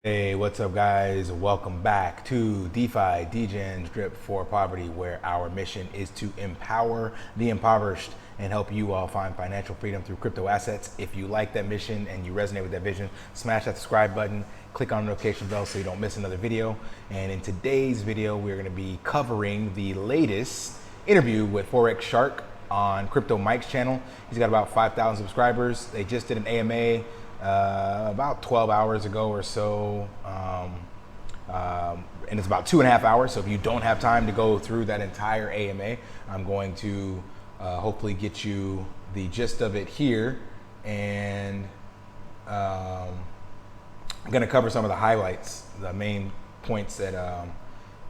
Hey, what's up, guys? Welcome back to DeFi, Degens, Drip for Poverty, where our mission is to empower the impoverished and help you all find financial freedom through crypto assets. If you like that mission and you resonate with that vision, smash that subscribe button, click on the notification bell so you don't miss another video. And in today's video, we're going to be covering the latest interview with Forex Shark on Crypto Mike's channel. He's got about 5,000 subscribers. They just did an AMA about 12 hours ago or so, and it's about 2.5 hours. So if you don't have time to go through that entire AMA, I'm going to hopefully get you the gist of it here, and I'm going to cover some of the highlights, the main points that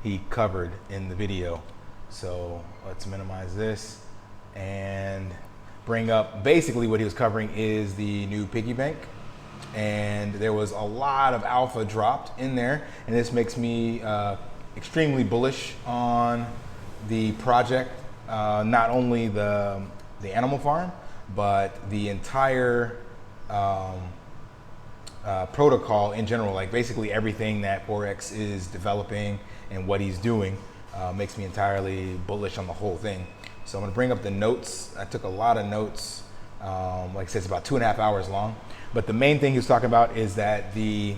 he covered in the video. So let's minimize this and bring up basically what he was covering is the new piggy bank. And there was a lot of alpha dropped in there, and this makes me extremely bullish on the project, not only the animal farm, but the entire protocol in general. Like basically everything that Forex is developing and what he's doing makes me entirely bullish on the whole thing. So I'm gonna bring up the notes. I took a lot of notes. Like I said, it's about 2.5 hours long. But the main thing he was talking about is that the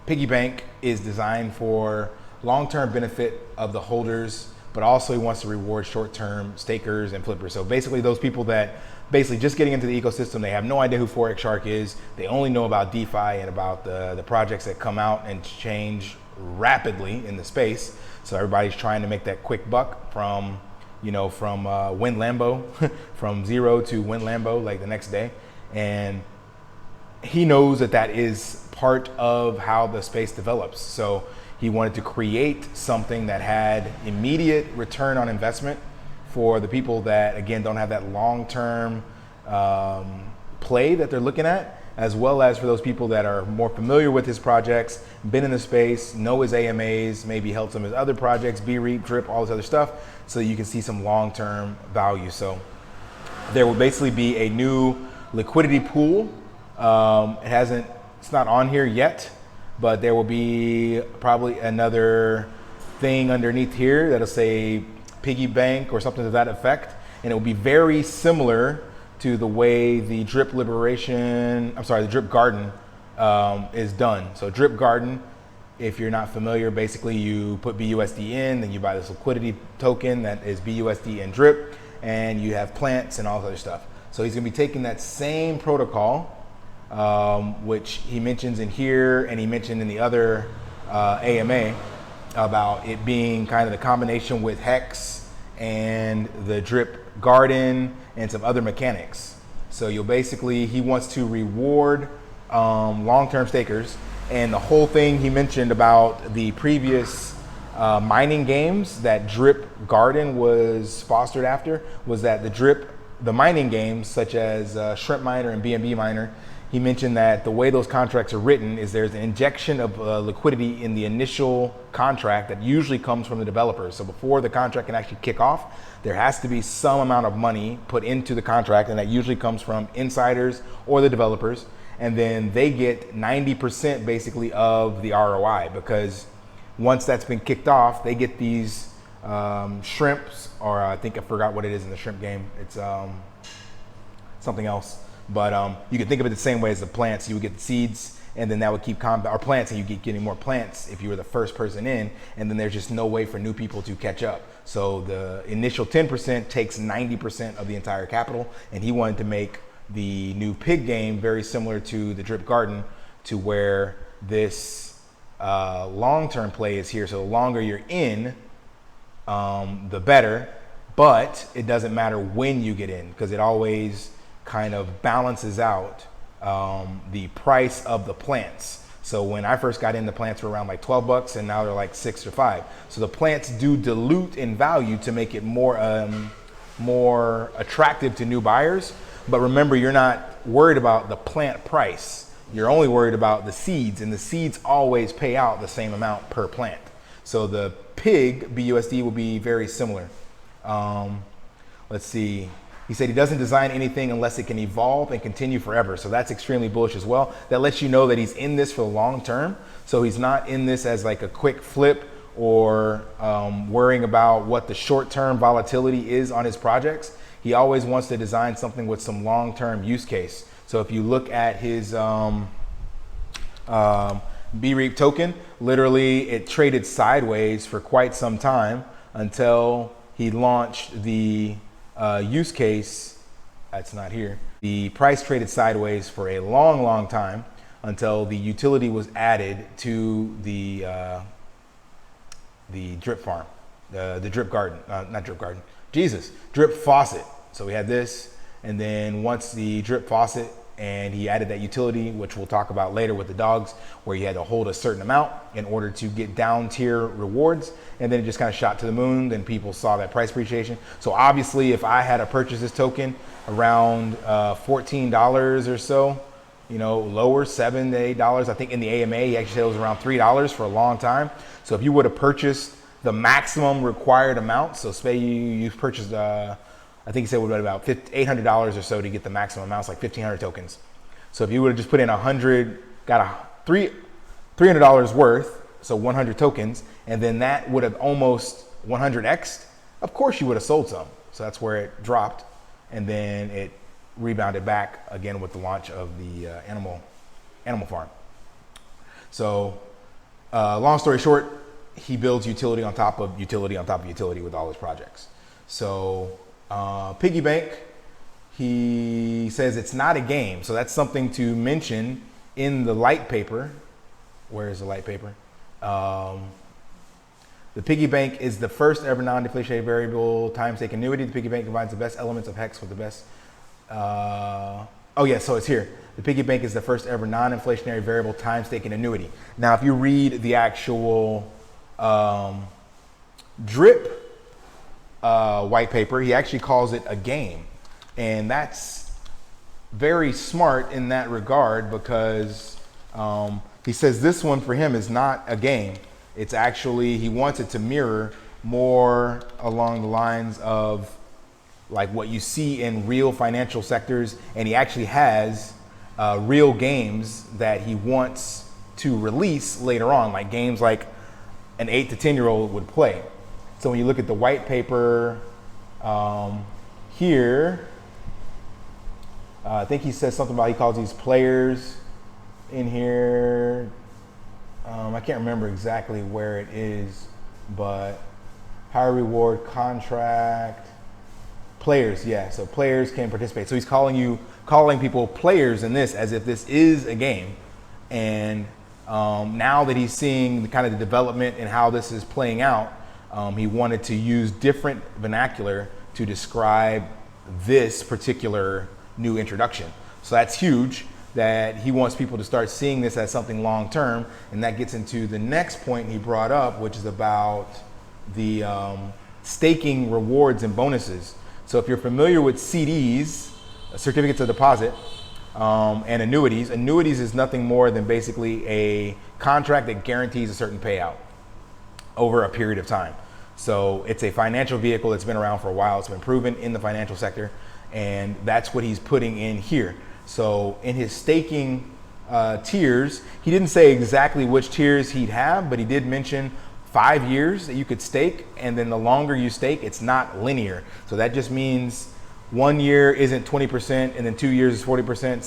piggy bank is designed for long-term benefit of the holders, but also he wants to reward short-term stakers and flippers. So basically those people that basically just getting into the ecosystem, they have no idea who Forex Shark is. They only know about DeFi and about the projects that come out and change rapidly in the space. So everybody's trying to make that quick buck from win Lambo, from zero to win Lambo like the next day. And he knows that that is part of how the space develops. So he wanted to create something that had immediate return on investment for the people that, again, don't have that long-term play that they're looking at, as well as for those people that are more familiar with his projects, been in the space, know his AMAs, maybe helped some of his other projects, B-Reap, Drip, all this other stuff, so you can see some long-term value. So there will basically be a new liquidity pool. It's not on here yet, but there will be probably another thing underneath here that'll say piggy bank or something to that effect. And it will be very similar to the way the drip garden is done. So drip garden, if you're not familiar, basically you put BUSD in, then you buy this liquidity token that is BUSD and drip, and you have plants and all this other stuff. So he's gonna be taking that same protocol, which he mentions in here, and he mentioned in the other AMA about it being kind of the combination with Hex and the drip garden and some other mechanics. So he wants to reward long-term stakers, and the whole thing he mentioned about the previous mining games that drip garden was fostered after was that the mining games such as Shrimp Miner and BNB Miner, he mentioned that the way those contracts are written is there's an injection of liquidity in the initial contract that usually comes from the developers. So before the contract can actually kick off, there has to be some amount of money put into the contract, and that usually comes from insiders or the developers. And then they get 90% basically of the ROI, because once that's been kicked off, they get these shrimps, or I forgot what it is in the shrimp game. It's something else. But you can think of it the same way as the plants. You would get the seeds, and then that would keep or plants, and you keep getting more plants if you were the first person in, and then there's just no way for new people to catch up. So the initial 10% takes 90% of the entire capital, and he wanted to make the new pig game very similar to the drip garden, to where this long-term play is here. So the longer you're in, the better, but it doesn't matter when you get in, because it always kind of balances out the price of the plants. So when I first got in, the plants were around like 12 bucks, and now they're like 6 or 5. So the plants do dilute in value to make it more attractive to new buyers. But remember, you're not worried about the plant price. You're only worried about the seeds, and the seeds always pay out the same amount per plant. So the pig BUSD will be very similar. Let's see. He said he doesn't design anything unless it can evolve and continue forever. So that's extremely bullish as well. That lets you know that he's in this for the long term. So he's not in this as like a quick flip or worrying about what the short-term volatility is on his projects. He always wants to design something with some long-term use case. So if you look at his BREAP token, literally it traded sideways for quite some time until he launched the use case. That's not here. The price traded sideways for a long time until the utility was added to the drip farm, the drip garden, not drip garden, Jesus, drip faucet. So we had this, and then once the drip faucet, and he added that utility, which we'll talk about later with the dogs, where you had to hold a certain amount in order to get down tier rewards. And then it just kind of shot to the moon. Then people saw that price appreciation. So obviously, if I had to purchase this token around $14 or so, you know, lower, $7 to $8. I think in the AMA, he actually said it was around $3 for a long time. So if you would have purchased the maximum required amount, so say you purchased, I think he said it would be about $800 or so to get the maximum amounts, like 1,500 tokens. So if you would have just put in 100, got $300 worth, so 100 tokens, and then that would have almost 100x'd, of course you would have sold some. So that's where it dropped, and then it rebounded back again with the launch of the animal farm. So long story short, he builds utility on top of utility on top of utility with all his projects. So Piggy Bank, he says it's not a game. So that's something to mention in the light paper. Where is the light paper? The Piggy Bank is the first ever non-deflationary variable time-stake annuity. The Piggy Bank combines the best elements of HEX with the best. Oh yeah, so it's here. The Piggy Bank is the first ever non-inflationary variable time-staking annuity. Now, if you read the actual drip white paper, he actually calls it a game, and that's very smart in that regard, because he says this one for him is not a game. It's actually, he wants it to mirror more along the lines of like what you see in real financial sectors, and he actually has real games that he wants to release later on, like games like an 8 to 10-year-old would play. So when you look at the white paper here, I think he says something about, he calls these players in here. I can't remember exactly where it is, but higher reward contract, players, yeah. So players can participate. So he's calling people players in this as if this is a game. And now that he's seeing the kind of the development and how this is playing out, he wanted to use different vernacular to describe this particular new introduction. So that's huge, that he wants people to start seeing this as something long term. And that gets into the next point he brought up, which is about the staking rewards and bonuses. So if you're familiar with CDs, certificates of deposit, and annuities, annuities is nothing more than basically a contract that guarantees a certain payout over a period of time. So it's a financial vehicle that's been around for a while. It's been proven in the financial sector, and that's what he's putting in here. So in his staking tiers, he didn't say exactly which tiers he'd have, but he did mention 5 years that you could stake, and then the longer you stake, it's not linear. So that just means 1 year isn't 20%, and then 2 years is 40%,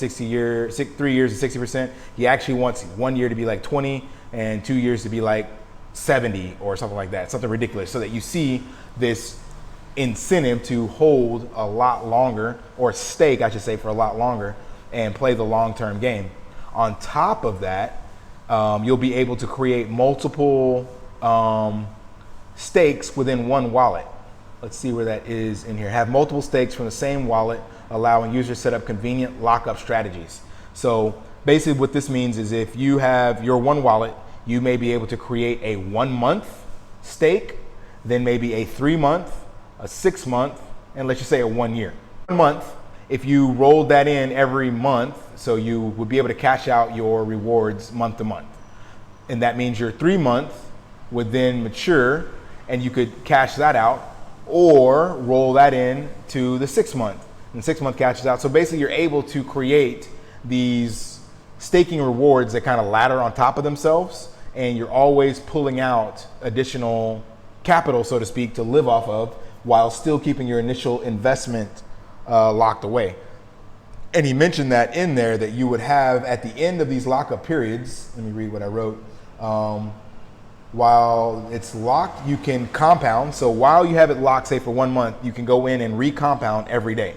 3 years is 60%. He actually wants 1 year to be like 20 and 2 years to be like 70 or something like that, something ridiculous, so that you see this incentive to hold a lot longer, or stake, I should say, for a lot longer, and play the long-term game. On top of that, you'll be able to create multiple stakes within one wallet. Let's see where that is in here. Have multiple stakes from the same wallet, allowing users to set up convenient lockup strategies. So basically what this means is if you have your one wallet, you may be able to create a 1 month stake, then maybe a 3 month, a 6 month, and let's just say a 1 year. 1 month, if you rolled that in every month, so you would be able to cash out your rewards month to month. And that means your 3 month would then mature, and you could cash that out or roll that in to the 6 month. and 6 month cashes out. So basically you're able to create these staking rewards that kind of ladder on top of themselves, and you're always pulling out additional capital, so to speak, to live off of while still keeping your initial investment locked away. And he mentioned that in there, that you would have at the end of these lockup periods, let me read what I wrote, while it's locked, you can compound. So while you have it locked, say for 1 month, you can go in and recompound every day.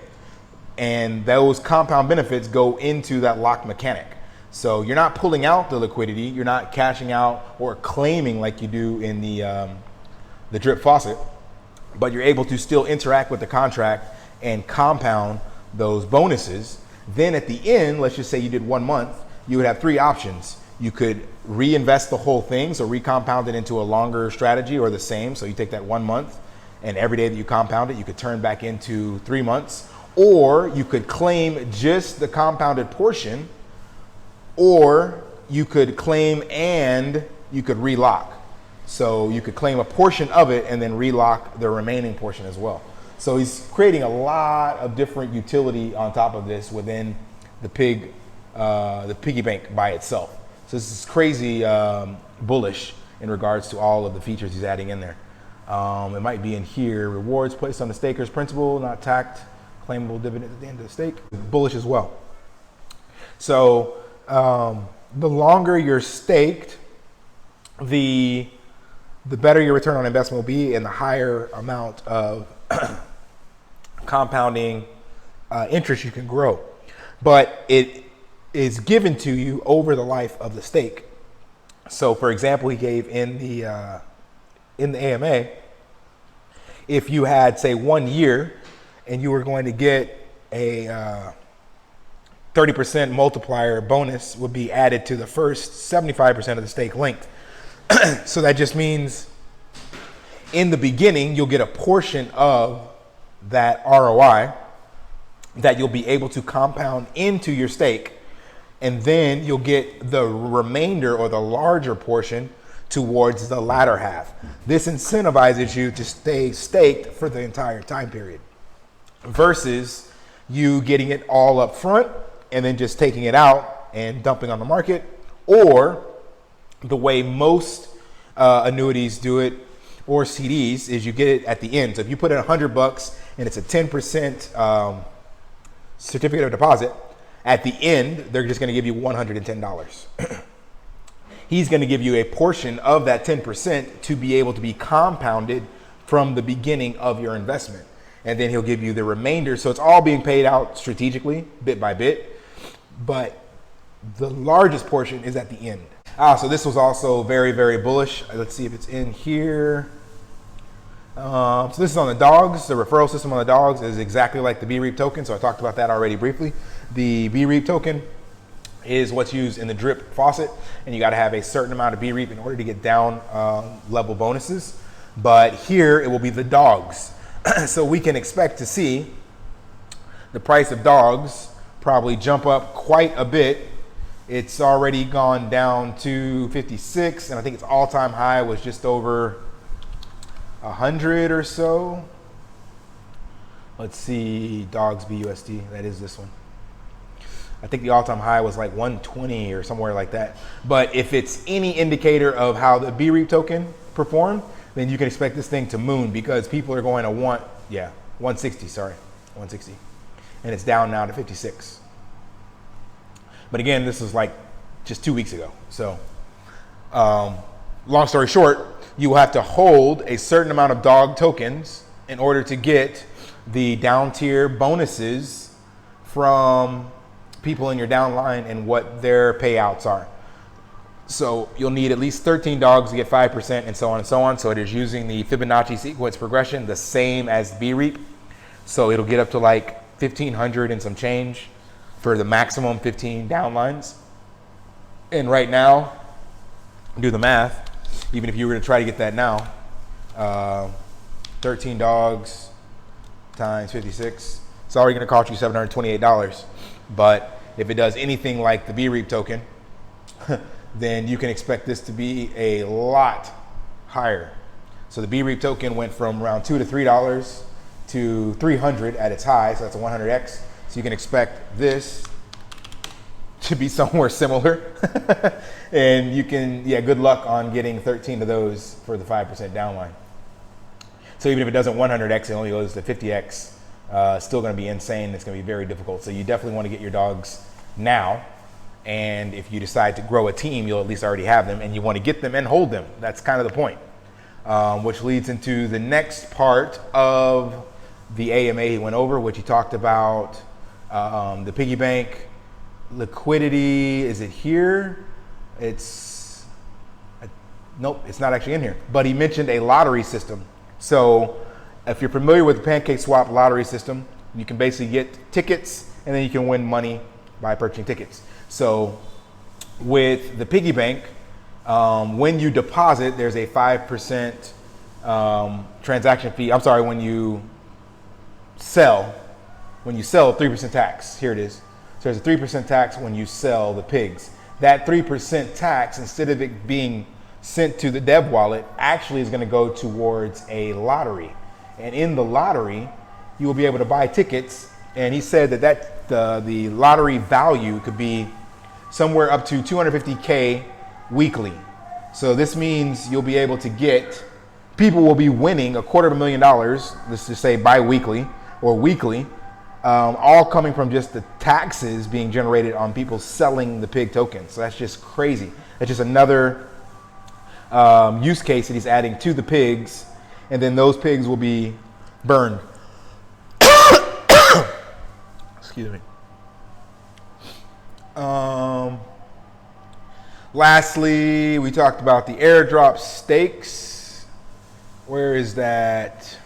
And those compound benefits go into that locked mechanic. So you're not pulling out the liquidity, you're not cashing out or claiming like you do in the drip faucet, but you're able to still interact with the contract and compound those bonuses. Then at the end, let's just say you did 1 month, you would have 3 options. You could reinvest the whole thing, so recompound it into a longer strategy, or the same. So you take that 1 month, and every day that you compound it, you could turn back into 3 months. Or you could claim just the compounded portion, or you could claim and you could relock. So you could claim a portion of it and then relock the remaining portion as well. So he's creating a lot of different utility on top of this within the piggy bank by itself. So this is crazy bullish in regards to all of the features he's adding in there. It might be in here: rewards placed on the staker's principal, not taxed, claimable dividend at the end of the stake. Bullish as well. So the longer you're staked, the better your return on investment will be, and the higher amount of compounding interest you can grow. But it is given to you over the life of the stake. So for example, he gave in the AMA, if you had, say, 1 year and you were going to get a 30% multiplier bonus would be added to the first 75% of the stake length. So that just means in the beginning, you'll get a portion of that ROI that you'll be able to compound into your stake. And then you'll get the remainder, or the larger portion, towards the latter half. This incentivizes you to stay staked for the entire time period, versus you getting it all up front and then just taking it out and dumping on the market, or the way most annuities do it, or CDs, is you get it at the end. So if you put in $100 and it's a 10% certificate of deposit, at the end, they're just gonna give you $110. He's gonna give you a portion of that 10% to be able to be compounded from the beginning of your investment. And then he'll give you the remainder. So it's all being paid out strategically, bit by bit, but the largest portion is at the end. So this was also very, very bullish. Let's see if it's in here. So this is on the dogs. The referral system on the dogs is exactly like the BREAP token. So I talked about that already briefly. The BREAP token is what's used in the drip faucet, and you got to have a certain amount of BREAP in order to get down level bonuses. But here it will be the dogs. So we can expect to see the price of dogs probably jump up quite a bit. It's already gone down to 56, and I think its all-time high was just over 100 or so. Let's see, dogs BUSD, that is this one. I think the all-time high was like 120 or somewhere like that. But if it's any indicator of how the BREAP token performed, then you can expect this thing to moon, because people are going to want, 160, sorry, 160. And it's down now to 56. But again, this was like just 2 weeks ago. So long story short, you will have to hold a certain amount of dog tokens in order to get the down tier bonuses from people in your downline and what their payouts are. So you'll need at least 13 dogs to get 5%, and so on and so on. So it is using the Fibonacci sequence progression, the same as BREAP. So it'll get up to like 1,500 and some change for the maximum 15 downlines. And right now, do the math, even if you were to try to get that now, 13 dogs times 56, it's already gonna cost you $728. But if it does anything like the BREAP token, then you can expect this to be a lot higher. So the BREAP token went from around $2 to $3 to 300 at its high, so that's a 100x. So you can expect this to be somewhere similar. And you can, yeah, good luck on getting 13 of those for the 5% downline. So even if it doesn't 100x, it only goes to 50x, still gonna be insane. It's gonna be very difficult. So you definitely wanna get your dogs now. And if you decide to grow a team, you'll at least already have them, and you wanna get them and hold them. That's kind of the point. Which leads into the next part of the AMA he went over, which he talked about the piggy bank, liquidity. Is it here? It's, nope, it's not actually in here. But he mentioned a lottery system. So if you're familiar with the pancake swap lottery system, you can basically get tickets and then you can win money by purchasing tickets. So with the piggy bank, when you deposit, there's a 5% transaction fee. I'm sorry, when you sell, 3% tax. Here it is. So there's a 3% tax when you sell the pigs. That 3% tax, instead of it being sent to the dev wallet, actually is going to go towards a lottery. And in the lottery, you will be able to buy tickets. And he said that the lottery value could be somewhere up to 250K weekly. So this means you'll be able to get, people will be winning $250,000, let's just say bi-weekly or weekly, all coming from just the taxes being generated on people selling the pig tokens. So that's just crazy. That's just another use case that he's adding to the pigs, and then those pigs will be burned. Excuse me. Lastly, we talked about the airdrop stakes. Where is that?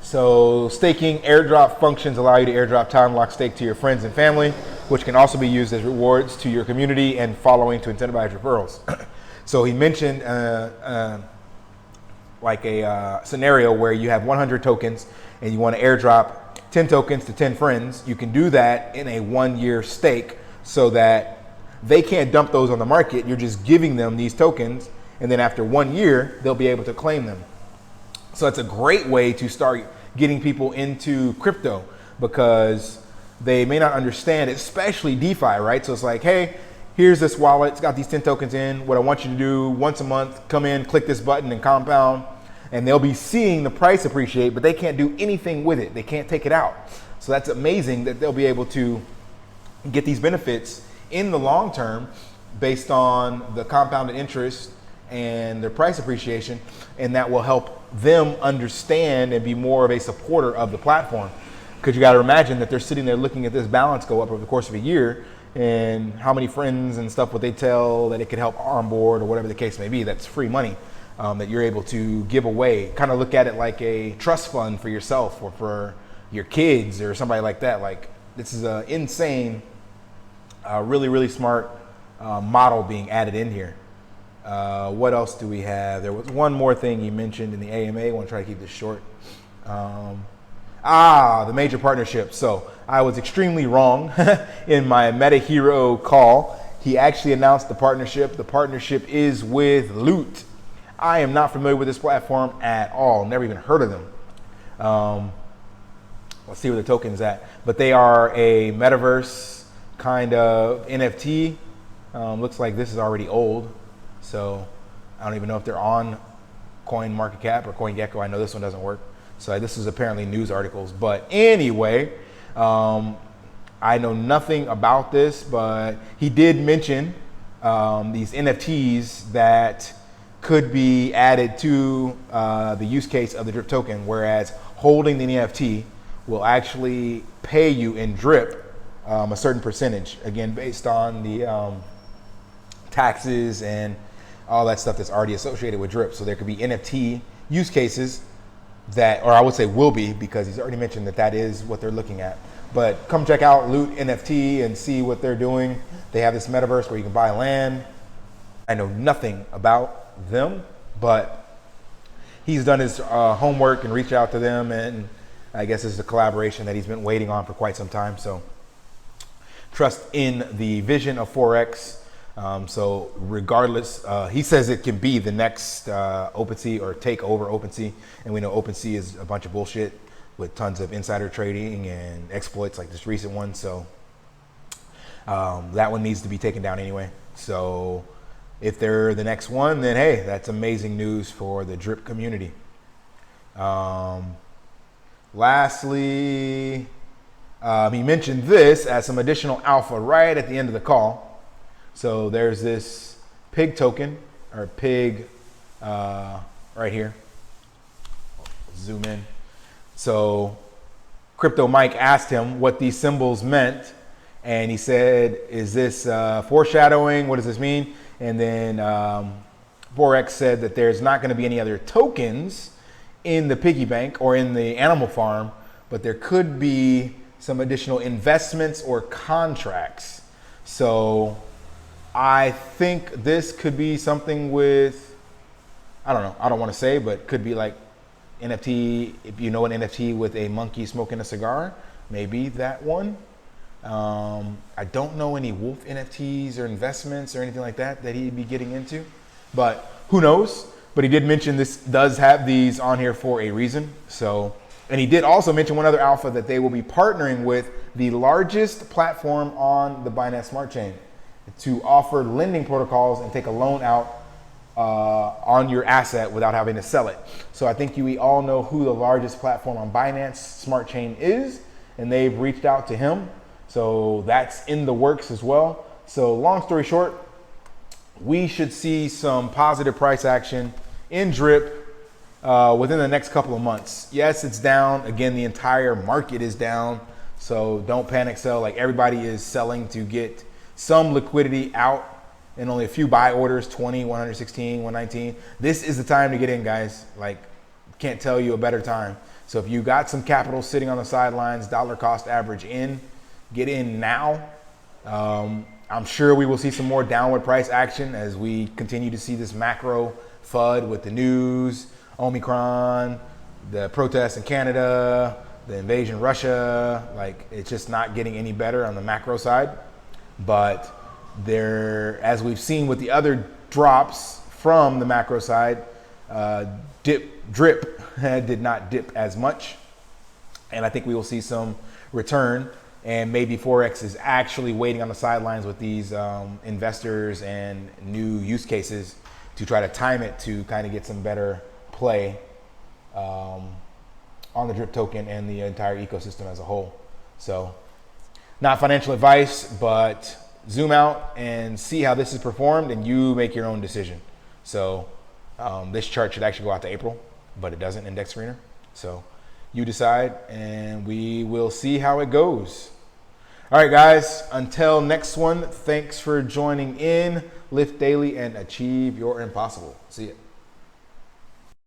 So staking airdrop functions allow you to airdrop time lock stake to your friends and family, which can also be used as rewards to your community and following to incentivize referrals. So he mentioned like a scenario where you have 100 tokens and you want to airdrop 10 tokens to 10 friends. You can do that in a 1-year stake so that they can't dump those on the market. You're just giving them these tokens, and then after 1 year, they'll be able to claim them. So it's a great way to start getting people into crypto, because they may not understand, especially DeFi, right? So it's like, hey, here's this wallet, it's got these 10 tokens in. What I want you to do once a month, come in, click this button and compound, and they'll be seeing the price appreciate, but they can't do anything with it. They can't take it out. So that's amazing that they'll be able to get these benefits in the long term based on the compounded interest and their price appreciation, and that will help them understand and be more of a supporter of the platform. Because you got to imagine that they're sitting there looking at this balance go up over the course of a year, and how many friends and stuff would they tell that it could help onboard or whatever the case may be. That's free money that you're able to give away. Kind of look at it like a trust fund for yourself or for your kids or somebody like that. Like, this is an insane, really, really smart model being added in here. What else do we have? There was one more thing you mentioned in the AMA. I want to try to keep this short. The major partnership. So I was extremely wrong in my Meta Hero call. He actually announced the partnership. The partnership is with Loot. I am not familiar with this platform at all. Never even heard of them. Let's see where the token's at. But they are a metaverse kind of NFT. Looks like this is already old. So I don't even know if they're on CoinMarketCap or CoinGecko. I know this one doesn't work. So this is apparently news articles. But anyway, I know nothing about this, but he did mention these NFTs that could be added to the use case of the drip token, whereas holding the NFT will actually pay you in drip a certain percentage, again, based on the taxes and all that stuff that's already associated with drip. So there could be NFT use cases that, or I would say will be, because he's already mentioned that that is what they're looking at. But come check out Loot NFT and see what they're doing. They have this metaverse where you can buy land. I know nothing about them, but he's done his homework and reached out to them, and I guess it's a collaboration that he's been waiting on for quite some time. So trust in the vision of Forex. So regardless, he says it can be the next OpenSea or take over OpenSea. And we know OpenSea is a bunch of bullshit with tons of insider trading and exploits like this recent one. So that one needs to be taken down anyway. So if they're the next one, then hey, that's amazing news for the drip community. Lastly, he mentioned this as some additional alpha right at the end of the call. So there's this pig token, or pig right here. Zoom in. So Crypto Mike asked him what these symbols meant, and he said, is this foreshadowing? What does this mean? And then Forex said that there's not going to be any other tokens in the piggy bank or in the animal farm, but there could be some additional investments or contracts. So I think this could be something with, I don't know, I don't want to say, but could be like NFT, if you know an NFT with a monkey smoking a cigar, maybe that one. I don't know any wolf NFTs or investments or anything like that he'd be getting into, but who knows? But he did mention this does have these on here for a reason. So, and he did also mention one other alpha, that they will be partnering with the largest platform on the Binance Smart Chain to offer lending protocols and take a loan out on your asset without having to sell it. So I think we all know who the largest platform on Binance Smart Chain is, and they've reached out to him. So that's in the works as well. So long story short, we should see some positive price action in drip within the next couple of months. Yes, it's down. Again, the entire market is down. So don't panic sell. Like, everybody is selling to get some liquidity out, and only a few buy orders, 20, 116, 119. This is the time to get in, guys. Like, can't tell you a better time. So if you got some capital sitting on the sidelines, dollar cost average in, get in now. I'm sure we will see some more downward price action as we continue to see this macro FUD with the news, Omicron, the protests in Canada, the invasion of Russia. Like, it's just not getting any better on the macro side. But there, as we've seen with the other drops from the macro side, drip did not dip as much. And I think we will see some return. And maybe Forex is actually waiting on the sidelines with these investors and new use cases to try to time it to kind of get some better play on the drip token and the entire ecosystem as a whole. So, not financial advice, but zoom out and see how this is performed, and you make your own decision. So this chart should actually go out to April, but it doesn't, Index Screener. So you decide, and we will see how it goes. All right, guys, until next one, thanks for joining in. Lift daily and achieve your impossible. See ya.